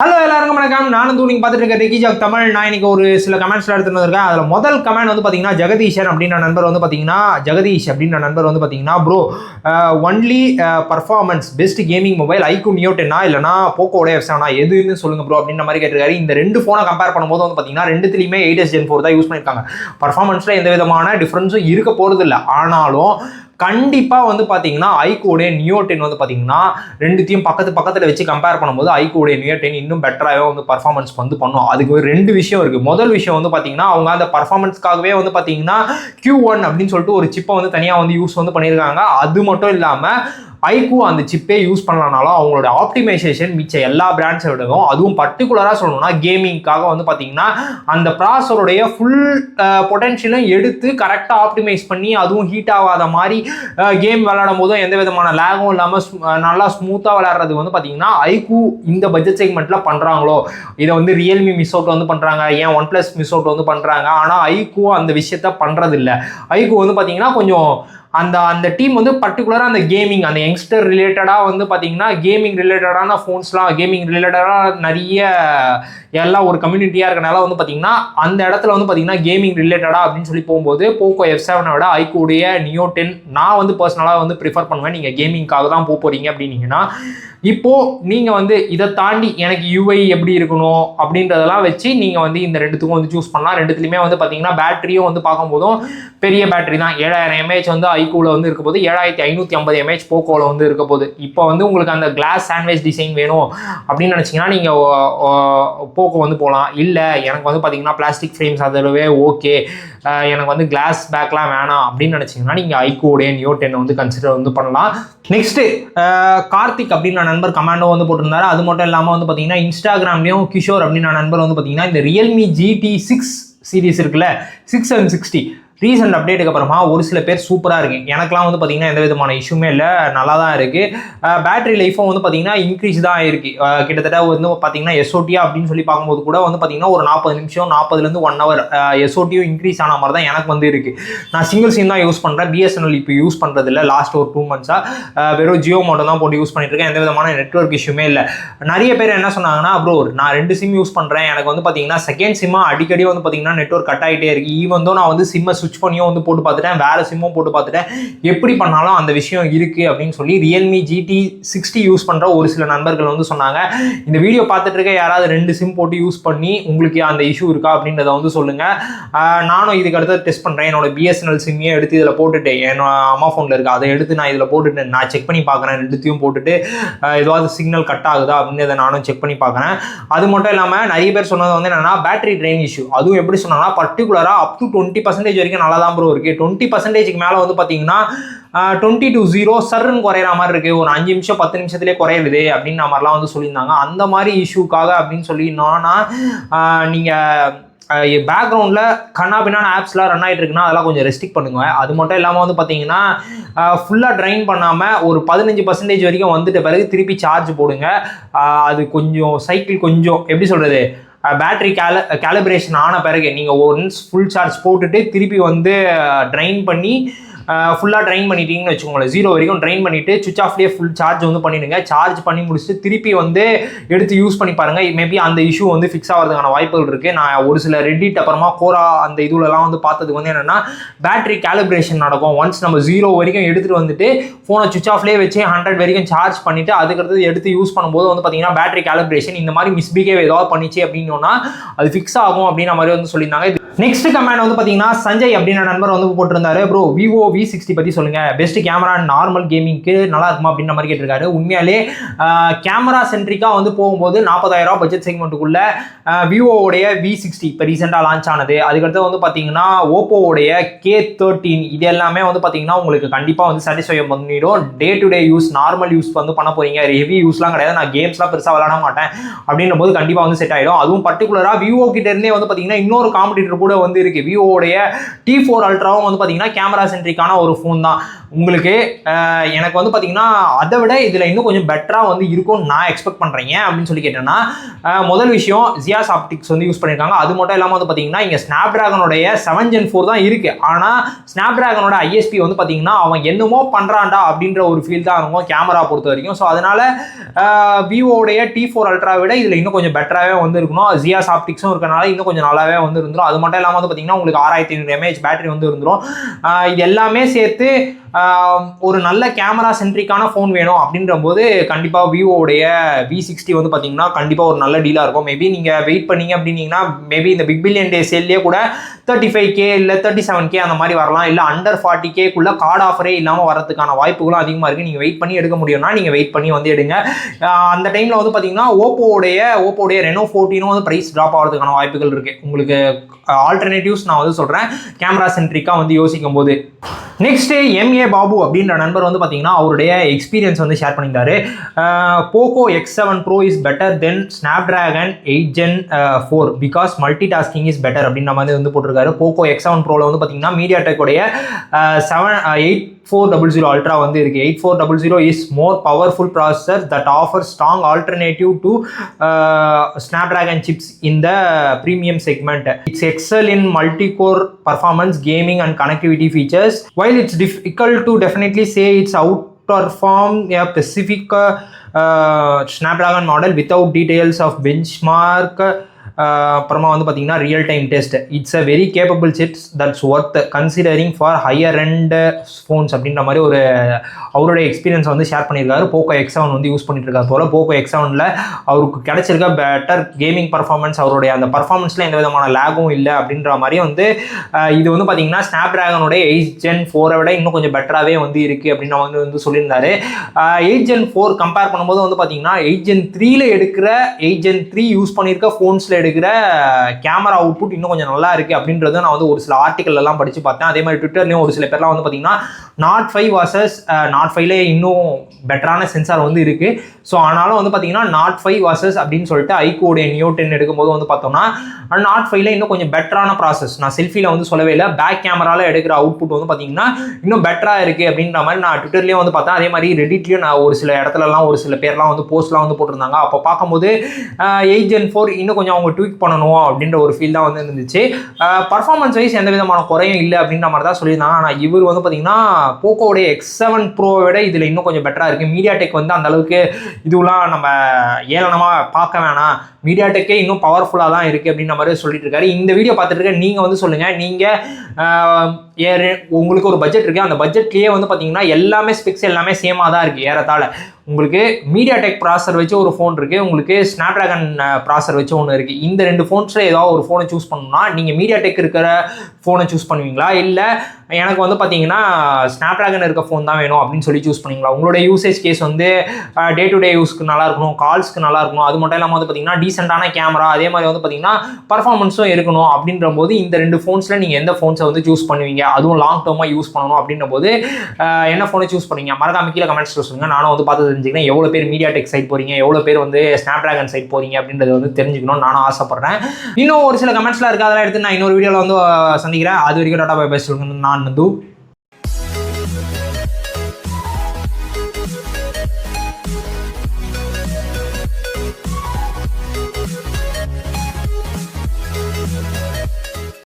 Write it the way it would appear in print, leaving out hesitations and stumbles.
Hello எல்லாருக்கும் வணக்கம். நானும் நீங்கள் பார்த்துட்டு இருக்க ரிக்கிஜாக் தமிழ். நான் இன்னைக்கு ஒரு சில கமெண்ட்ஸ்லாம் எடுத்துட்டு வந்திருக்கேன். அதில் முதல் கமெண்ட் வந்து பார்த்தீங்கன்னா ஜெகதீஷன் அப்படின்ற நண்பர் வந்து பார்த்தீங்கன்னா ஜெகதீஷ் அப்படின்ற நண்பர் வந்து பார்த்தீங்கன்னா bro only performance best gaming mobile iQOO neo 10 இல்லைனா போக்கோட F7 எதுன்னு சொல்லுங்க ப்ரோ அப்படின்ற மாதிரி கேட்டிருக்காரு. இந்த ரெண்டு ஃபோனை கம்பேர் பண்ணும்போது வந்து பார்த்தீங்கன்னா ரெண்டுத்துலையுமே 8s Gen 4 தான் யூஸ் பண்ணியிருக்காங்க. பர்ஃபார்மன்ஸில் எந்த விதமான டிஃப்ரென்ஸும் இருக்க போகிறது இல்லை. ஆனாலும் கண்டிப்பாக வந்து பார்த்தீங்கன்னா ஐக்கூடைய நியோ 10 வந்து பார்த்தீங்கன்னா ரெண்டுத்தையும் பக்கத்தில் வச்சு கம்பேர் பண்ணும்போது ஐக்கூடைய நியோ 10 இன்னும் பெட்டராகவே வந்து பர்ஃபார்மன்ஸ் வந்து பண்ணும். அதுக்கு ஒரு ரெண்டு விஷயம் இருக்குது. முதல் விஷயம் வந்து பார்த்தீங்கன்னா அவங்க அந்த பர்ஃபார்மன்ஸ்க்காகவே வந்து பார்த்தீங்கன்னா Q1 அப்படின்னு சொல்லிட்டு ஒரு சிப்பை வந்து தனியாக வந்து யூஸ் வந்து பண்ணியிருக்காங்க. அது மட்டும் இல்லாமல் ஐக்கூ அந்த சிப்பே யூஸ் பண்ணலனாலும் அவங்களோட ஆப்டிமைசேஷன் மிச்ச எல்லா பிராண்ட்ஸை விடவும், அதுவும் பர்டிகுலராக சொல்லணும்னா கேமிங்காக வந்து பார்த்தீங்கன்னா அந்த ப்ராசருடைய ஃபுல் பொட்டென்ஷியலும் எடுத்து கரெக்டாக ஆப்டிமைஸ் பண்ணி அதுவும் ஹீட் ஆகாத மாதிரி கேம் விளையாடும் போதும் எந்த விதமான லேகும் இல்லாமல் நல்லா ஸ்மூத்தாக விளையாடுறது வந்து பார்த்தீங்கன்னா ஐக்கூ இந்த பட்ஜெட் செக்மெண்ட்டில் பண்ணுறாங்களோ. இதை வந்து ரியல்மி மிஸ் அவுட் வந்து பண்ணுறாங்க, ஏன் OnePlus மிஸ் அவுட் வந்து பண்ணுறாங்க. ஆனால் ஐக்கூ அந்த விஷயத்த பண்ணுறதில்ல. ஐக்கூ வந்து பார்த்தீங்கன்னா கொஞ்சம் அந்த டீம் வந்து பர்டிகுலராக அந்த கேமிங் அந்த யங்ஸ்டர் ரிலேட்டடாக வந்து பார்த்தீங்கன்னா கேமிங் ரிலேட்டடான ஃபோன்ஸ்லாம் கேமிங் ரிலேட்டடாக நிறைய எல்லாம் ஒரு கம்யூனிட்டியாக இருக்கனால வந்து பார்த்தீங்கன்னா அந்த இடத்துல வந்து பார்த்தீங்கன்னா கேமிங் ரிலேட்டடாக அப்படின்னு சொல்லி போகும்போது போக்கோ F7 விட ஐக்கூடைய நியோ 10 நான் வந்து பர்சனலாக வந்து ப்ரிஃபர் பண்ணுவேன். நீங்கள் கேமிங்காக தான் போகிறீங்க அப்படின்னீங்கன்னா இப்போது நீங்கள் வந்து இதை தாண்டி எனக்கு UI எப்படி இருக்கணும் அப்படின்றதெல்லாம் வச்சு நீங்கள் வந்து இந்த ரெண்டுத்துக்கும் வந்து சூஸ் பண்ணலாம். ரெண்டுத்துலையுமே வந்து பார்த்தீங்கன்னா பேட்டரியும் வந்து பார்க்கும்போதும் பெரிய பேட்டரி தான். 7000 mAh வந்து ஐக்கூவில் வந்து இருக்க போது, 7550 mAh போக்கோவில் வந்து இருக்க போது. இப்போ வந்து உங்களுக்கு அந்த கிளாஸ் சாண்ட்விச் டிசைன் வேணும் அப்படின்னு நினச்சிங்கன்னா நீங்கள் போக்கோ வந்து போகலாம். இல்லை எனக்கு வந்து பார்த்தீங்கன்னா பிளாஸ்டிக் ஃப்ரேம்ஸ் அதோடவே ஓகே, எனக்கு வந்து கிளாஸ் பேக்லாம் வேணாம் அப்படின்னு நினச்சிங்கன்னா நீங்கள் ஐக்கூடைய நியோ 10 வந்து கன்சிடர் வந்து பண்ணலாம். நெக்ஸ்ட்டு கார்த்திக் அப்படின்னு நண்பர் கமாண்டோ வந்து போட்டிருந்தாரு. அது மட்டும் இல்லாமல் வந்து பார்த்தீங்கன்னா இன்ஸ்டாகிராம்லேயும் கிஷோர் அப்படின்னு நண்பர் வந்து பார்த்தீங்கன்னா இந்த ரியல்மி GT6 சீரீஸ் இருக்குல்ல 6 and 60 ரீசெண்ட் அப்டேட்டுக்கு அப்புறமா ஒரு சில பேர் சூப்பராக இருக்குது. எனக்குலாம் வந்து பார்த்தீங்கன்னா எந்த விதமான இஷ்யூமே இல்லை, நல்லா தான் இருக்குது. பேட்டரி லைஃபும் வந்து பார்த்தீங்கன்னா இன்க்ரீஸ் தான் ஆயிருக்கு. கிட்டத்தட்ட வந்து பார்த்தீங்கன்னா எஸ்ஓடியா அப்படின்னு சொல்லி பார்க்கும்போது கூட வந்து பார்த்தீங்கன்னா ஒரு 40 நிமிஷம் 40லேருந்து 1 hour எஸ்ஓடியும் இன்க்ரீஸ் ஆன மாதிரி தான் எனக்கு வந்து இருக்குது. நான் சிங்கிள் சிம் தான் யூஸ் பண்ணுறேன். BSNL இப்போ யூஸ் பண்ணுறது இல்லை. லாஸ்ட் ஒரு 2 months வெறும் ஜியோ மட்டும் தான் போட்டு யூஸ் பண்ணிட்டு இருக்கேன். எந்த விதமான நெட்வொர்க் இஷ்யூமே இல்லை. நிறைய பேர் என்ன சொன்னாங்கன்னா ப்ரோ நான் 2 சிம் யூஸ் பண்ணுறேன், எனக்கு வந்து பார்த்தீங்கன்னா செகண்ட் சிம்மாக அடிக்கடி வந்து பார்த்தீங்கன்னா நெட்வொர்க் கட் ஆகிட்டே இருக்குது. ஈவன் தான் நான் வந்து சிம்மை ஸ்விட்ச் பண்ணியும் வந்து போட்டு பார்த்துட்டேன், வேற சிம்மும் போட்டு பார்த்துட்டேன், எப்படி பண்ணாலும் அந்த விஷயம் இருக்கு அப்படின்னு சொல்லி ரியல்மி GT60 யூஸ் பண்ற ஒரு சில நண்பர்கள் வந்து சொன்னாங்க. இந்த வீடியோ பார்த்துட்டு இருக்க யாராவது 2 சிம் போட்டு யூஸ் பண்ணி உங்களுக்கு அந்த இஷ்யூ இருக்கா அப்படின்றத வந்து சொல்லுங்க. நானும் இதுக்கு அடுத்து டெஸ்ட் பண்றேன். என்னோட BSNL சிம்மையே எடுத்து இதில் போட்டுட்டு என்னோட அம்மா ஃபோனில் இருக்கு அதை எடுத்து நான் இதில் போட்டுட்டு நான் செக் பண்ணி பார்க்குறேன். ரெண்டுத்தையும் போட்டுட்டு ஏதாவது சிக்னல் கட் ஆகுதா அப்படின்றத நானும் செக் பண்ணி பார்க்குறேன். அது மட்டும் இல்லாமல் நிறைய பேர் சொன்னது வந்து என்னன்னா பேட்டரி ட்ரெயின் இஷ்யூ. அதுவும் எப்படி சொன்னாங்கன்னா பர்டிகுலராக அப் டு 20% வரைக்கும் நல்லா தான் ப்ரோ இருக்கு. 20%க்கு மேலே வந்து பார்த்தீங்கன்னா 20 to 0 சர்ன்னு குறையிற மாதிரி இருக்கு. ஒரு 5 நிமிஷம் 10 நிமிஷத்துலேயே குறையுது அப்படின்னு மாதிரிலாம் வந்து சொல்லியிருந்தாங்க. அந்த மாதிரி இஷ்யூக்காக அப்படின்னு சொல்லினா நீங்கள் பேக்ரவுண்டில் கண்ணாபின்னான ஆப்ஸ்லாம் ரன் ஆகிட்டு இருக்குன்னா அதெல்லாம் கொஞ்சம் ரெஸ்ட்ரிக்ட் பண்ணுங்க. அது மட்டும் இல்லாமல் வந்து பார்த்தீங்கன்னா ஃபுல்லாக ட்ரைன் பண்ணாமல் ஒரு 15% வரைக்கும் வந்துட்ட பிறகு திருப்பி சார்ஜ் போடுங்க. அது கொஞ்சம் சைக்கிள் கொஞ்சம் எப்படி சொல்கிறது பேட்டரி கேலிப்ரேஷன் ஆன பிறகு நீங்கள் ஒன்ஸ் ஃபுல் சார்ஜ் போட்டுட்டு திருப்பி வந்து ட்ரைன் பண்ணி ஃபுல்லாக ட்ரைன் பண்ணிட்டீங்கன்னு வச்சுக்கோங்களேன். 0 வரைக்கும் ட்ரைன் பண்ணிவிட்டு சுவிச் ஆஃப்லேயே ஃபுல் சார்ஜ் வந்து பண்ணிவிடுங்க. சார்ஜ் பண்ணி முடிச்சுட்டு திருப்பி வந்து எடுத்து யூஸ் பண்ணி பாருங்கள். மேபி அந்த இஷ்யூ வந்து ஃபிக்ஸ் ஆகிறதுக்கான வாய்ப்புகள் இருக்குது. நான் ஒரு சில ரெடிட் அப்புறமா கோரா அந்த இதுலலாம் வந்து பார்த்ததுக்கு வந்து என்னென்னா பேட்டரி கேலிப்ரேஷன் நடக்கும். ஒன்ஸ் நம்ம 0 வரைக்கும் எடுத்துகிட்டு வந்துட்டு ஃபோனை சுவிச் ஆஃப்லேயே வச்சு 100 வரைக்கும் சார்ஜ் பண்ணிவிட்டு அதுக்கடுத்து எடுத்து யூஸ் பண்ணும்போது வந்து பார்த்தீங்கன்னா பேட்டரி கேலிப்ரேஷன் இந்த மாதிரி மிஸ்பிஹேவ் ஏதாவது பண்ணிச்சு அப்படின்னா அது ஃபிக்ஸ் ஆகும் அப்படின்ற மாதிரி வந்து சொல்லியிருந்தாங்க. நெக்ஸ்ட் கமெண்ட் வந்து பார்த்தீங்கன்னா சஞ்சய் அப்படின்ற நண்பர் வந்து போட்டிருந்தாரு. ப்ரோ விவோ V60 பற்றி சொல்லுங்க, பெஸ்ட் கேமரா நார்மல் கேமிங்க்கு நல்லா இருக்குமா அப்படின்ற மாதிரி கேட்டிருக்காரு. உண்மையாலே கேமரா சென்ட்ரிக்காக வந்து போகும்போது 40,000 பட்ஜெட் செக்மெண்ட்டுக்குள்ள விவோவுடைய V60 இப்போ ரீசெண்டாக லான்ச் ஆனது. அதுக்கடுத்து வந்து பார்த்தீங்கன்னா ஓப்போவுடைய K13 இது எல்லாமே வந்து பார்த்தீங்கன்னா உங்களுக்கு கண்டிப்பாக வந்து சாட்டிஸ்ஃபை பண்ணிடும். Day to day use normal use வந்து பண்ண போறீங்க, ஹெவி யூஸ்லாம் கிடையாது, நான் கேம்ஸ்லாம் பெருசாக விளையாட மாட்டேன் அப்படின்ற போது கண்டிப்பாக வந்து செட் ஆகிடும். அதுவும் பர்டிகுலராக விவோ கிட்ட இருந்தே வந்து பார்த்தீங்கன்னா இன்னொரு காம்படிட்டர் கூட வந்து இருக்குது. விவோடைய T4 அல்ட்ராவும் வந்து பார்த்தீங்கன்னா கேமரா சென்ட்ரிக்கான ஒரு ஃபோன் தான். உங்களுக்கு எனக்கு வந்து பார்த்தீங்கன்னா அதை விட இதில் இன்னும் கொஞ்சம் பெட்டராக வந்து இருக்கும்னு நான் எக்ஸ்பெக்ட் பண்ணுறேன். ஏன் அப்படின்னு சொல்லி கேட்டேன்னா, முதல் விஷயம் ஜியாஸ் ஆப்டிக்ஸ் வந்து யூஸ் பண்ணியிருக்காங்க. அது மட்டும் இல்லாமல் வந்து பார்த்தீங்கன்னா இங்கே ஸ்னாப் டிராகனுடைய 7 Gen 4 தான் இருக்குது. ஆனால் ஸ்னாப் டிராகனோட ஐஎஸ்பி வந்து பார்த்தீங்கன்னா அவன் என்னமோ பண்ணுறான்டா அப்படின்ற ஒரு ஃபீல் தான் இருக்கும் கேமரா பொறுத்த வரைக்கும். ஸோ அதனால விவோடைய T4 அல்ட்ரா விட இதில் இன்னும் கொஞ்சம் பெட்டராகவே வந்து இருக்கணும். ஜியாஸ் ஆப்டிக்ஸும் இருக்கனால இன்னும் கொஞ்சம் நல்லாவே வந்து இருந்துடும். அது மட்டும் இல்லாமல் வந்து பார்த்தீங்கன்னா உங்களுக்கு 6500 mAh பேட்டரி வந்து இருந்துடும். இது எல்லாமே சேர்த்து ஒரு நல்ல கேமரா சென்ட்ரிக்கான ஃபோன் வேணும் அப்படின்ற போது கண்டிப்பாக விவோடைய V60 வந்து பார்த்தீங்கன்னா கண்டிப்பாக ஒரு நல்ல டீலாக இருக்கும். மேபி நீங்கள் வெயிட் பண்ணீங்க அப்படின்னீங்கன்னா மேபி இந்த பிக் பில்லியன் டே சேல்லேயே கூட 35K இல்லை 37K அந்த மாதிரி வரலாம். இல்லை அண்டர் 40Kக்குள்ள கார்டு ஆஃபரே இல்லாமல் வரதுக்கான வாய்ப்புகளும் அதிகமாக இருக்குது. நீங்கள் வெயிட் பண்ணி எடுக்க முடியும்னா நீங்கள் வெயிட் பண்ணி வந்து எடுங்க. அந்த டைமில் வந்து பார்த்தீங்கன்னா ஓப்போடைய ரெனோ 14 வந்து ப்ரைஸ் ட்ராப் ஆகிறதுக்கான வாய்ப்புகள் இருக்குது. உங்களுக்கு ஆல்டர்னேட்டிவ்ஸ் நான் வந்து சொல்கிறேன் கேமரா சென்ட்ரிக்காக வந்து யோசிக்கும் போது. நெக்ஸ்ட் MA பாபு அப்படின்ற நண்பர் வந்து பார்த்தீங்கன்னா அவருடைய எக்ஸ்பீரியன்ஸ் வந்து ஷேர் பண்ணியிருந்தாரு. போகோ X7 Pro is better then Snapdragon 8 Gen 4 because multi tasking is better அப்படின்ற மாதிரி வந்து போட்டிருக்காரு. போகோ X7 Proவில் வந்து பார்த்தீங்கன்னா மீடியாடெக்குடைய 8400 அல்ட்ரா வந்து இருக்குது. 8400 is more powerful processor that offer strong alternative to Snapdragon chips in the premium segment. It's XL in multi core performance, gaming and connectivity features. While it's difficult to definitely say it's outperform a specific Snapdragon model without details of benchmark. அப்புறமா வந்து பார்த்தீங்கன்னா real time test. It's a very capable chips that's worth considering for higher end phones அப்படின்ற மாதிரி ஒரு அவருடைய experience வந்து share பண்ணியிருக்காரு. போகோ X7 வந்து யூஸ் பண்ணிட்டு இருக்காரு போல. போகோ X7ல் அவருக்கு கிடைச்சிருக்க பெட்டர் கேமிங் பர்ஃபார்மன்ஸ், அவருடைய அந்த பர்ஃபார்மன்ஸில் எந்த விதமான லேகும் இல்லை அப்படின்ற மாதிரி வந்து இது வந்து பார்த்தீங்கன்னா ஸ்னாப்டிராகனுடைய 8 Gen 4 விட இன்னும் கொஞ்சம் பெட்டராகவே வந்து இருக்குது அப்படின்னு வந்து சொல்லியிருந்தாரு. 8 Gen 4 கம்பேர் பண்ணும்போது வந்து பார்த்தீங்கன்னா 8 Gen 3ல எடுக்கிற 8 Gen 3 யூஸ் பண்ணியிருக்க ஃபோன்ஸில் எடுக்கிற கேமரா அவுட்புட் இன்னும் கொஞ்சம் நல்லா இருக்கு அப்படின்றத நான் வந்து ஒரு சில ஆர்டிகல் எல்லாம் படிச்சு பார்த்தேன். அதே மாதிரி ட்விட்டர்லயும் ஒரு சில பேர்லாம் வந்து பார்த்தீங்கன்னா Note 5 vs Note 5ல இன்னும் பெட்டரான சென்சார் வந்து இருக்கு. ஸோ ஆனாலும் வந்து பார்த்தீங்கன்னா Note 5 vs அப்படின்னு சொல்லிட்டு ஐகோடைய Neo 10 எடுக்கும்போது வந்து பார்த்தோம்னா Note 5ல இன்னும் கொஞ்சம் பெட்டரான ப்ராசஸ், நான் செல்ஃபியில் வந்து சொல்லவே இல்லை, பேக் கேமரால எடுக்கிற அவுட்புட் வந்து பார்த்தீங்கன்னா இன்னும் பெட்டராக இருக்கு அப்படின்ற மாதிரி நான் ட்விட்டர்லேயும் வந்து பார்த்தேன். அதே மாதிரி ரெடிட்லேயும் நான் ஒரு சில இடத்துலலாம் ஒரு சில பேர்லாம் வந்து போஸ்ட்லாம் வந்து போட்டிருந்தாங்க. அப்போ பார்க்கும்போது 8 Gen 4 இன்னும் கொஞ்சம் அவங்க ட்வீட் பண்ணணும் அப்படின்ற ஒரு ஃபீல் தான் வந்து இருந்துச்சு. பர்ஃபார்மன்ஸ் வைஸ் எந்த விதமான குறையும் இல்லை அப்படின்ற மாதிரி தான் சொல்லியிருந்தாங்க. ஆனால் இவர் வந்து பார்த்தீங்கன்னா போக்கோடைய X7 Pro விட இதில் இன்னும் கொஞ்சம் பெட்டராக இருக்குது. மீடியாடெக் வந்து அந்த அளவுக்கு இதுவெல்லாம் நம்ம ஏளனமாக பார்க்க வேணாம், மீடியாடெக்கே இன்னும் பவர்ஃபுல்லாக தான் இருக்குது அப்படின்ற மாதிரி சொல்லிட்டு இருக்காரு. இந்த வீடியோ பார்த்துட்டு இருக்க நீங்கள் வந்து சொல்லுங்கள், நீங்கள் உங்களுக்கு ஒரு பட்ஜெட் இருக்குது, அந்த பட்ஜெட்லேயே வந்து பார்த்தீங்கன்னா எல்லாமே ஸ்பெக்ஸ் எல்லாமே சேமாக தான் இருக்குது ஏறத்தாழ. உங்களுக்கு மீடியாடெக் ப்ராசர் வச்சு ஒரு ஃபோன் இருக்குது, உங்களுக்கு ஸ்னாப்டிராகன் ப்ராசர் வச்சு ஒன்று இருக்குது. இந்த ரெண்டு ஃபோன்ஸில் ஏதாவது ஒரு ஃபோனை சூஸ் பண்ணணும்னா நீங்கள் மீடியாடெக் இருக்கிற ஃபோனை சூஸ் பண்ணுவீங்களா, இல்லை எனக்கு வந்து பார்த்தீங்கன்னா ஸ்னாப்டிராகன் இருக்க ஃபோன் தான் வேணும் அப்படின்னு சொல்லி சூஸ் பண்ணுவீங்களா? உங்களோட யூசேஜ் கேஸ் வந்து டே டு டே யூஸ்க்கு நல்லா இருக்கணும், கால்ஸ்க்கு நல்லா இருக்கணும், அது மட்டும் இல்லாமல் வந்து பார்த்தீங்கன்னா டீசெண்டான கேமரா, அதே மாதிரி வந்து பார்த்தீங்கன்னா பர்ஃபார்மன்ஸும் இருக்கணும். அப்படின்ற போது இந்த ரெண்டு ஃபோன்ஸில் நீங்கள் எந்த ஃபோன்ஸை வந்து சூஸ் பண்ணுவீங்க, அதுவும் லாங் டேர்மாக யூஸ் பண்ணணும் அப்படின்ற போது என்ன ஃபோனை சூஸ் பண்ணுவீங்க? மறக்காம கீழே கமெண்ட்ஸில் சொல்லுங்கள். நானும் வந்து பார்த்து தெரிஞ்சுக்கிறேன் எவ்வளோ பேர் மீடியாடெக் சைட் போறீங்க, எவ்வளோ பேர் வந்து ஸ்னாப்டிராகன் சைட் போறீங்க அப்படின்றது வந்து தெரிஞ்சுக்கணும்னு நானும் ஆசைப்படுறேன். இன்னும் ஒரு சில கமெண்ட்ஸ்லாம் இருக்குது, அதெல்லாம் எடுத்து நான் இன்னொரு வீடியோவில் வந்து சந்திக்கிறேன். அது வரைக்கும் டாடா பை பை சொல்லுங்க. நான் நந்து.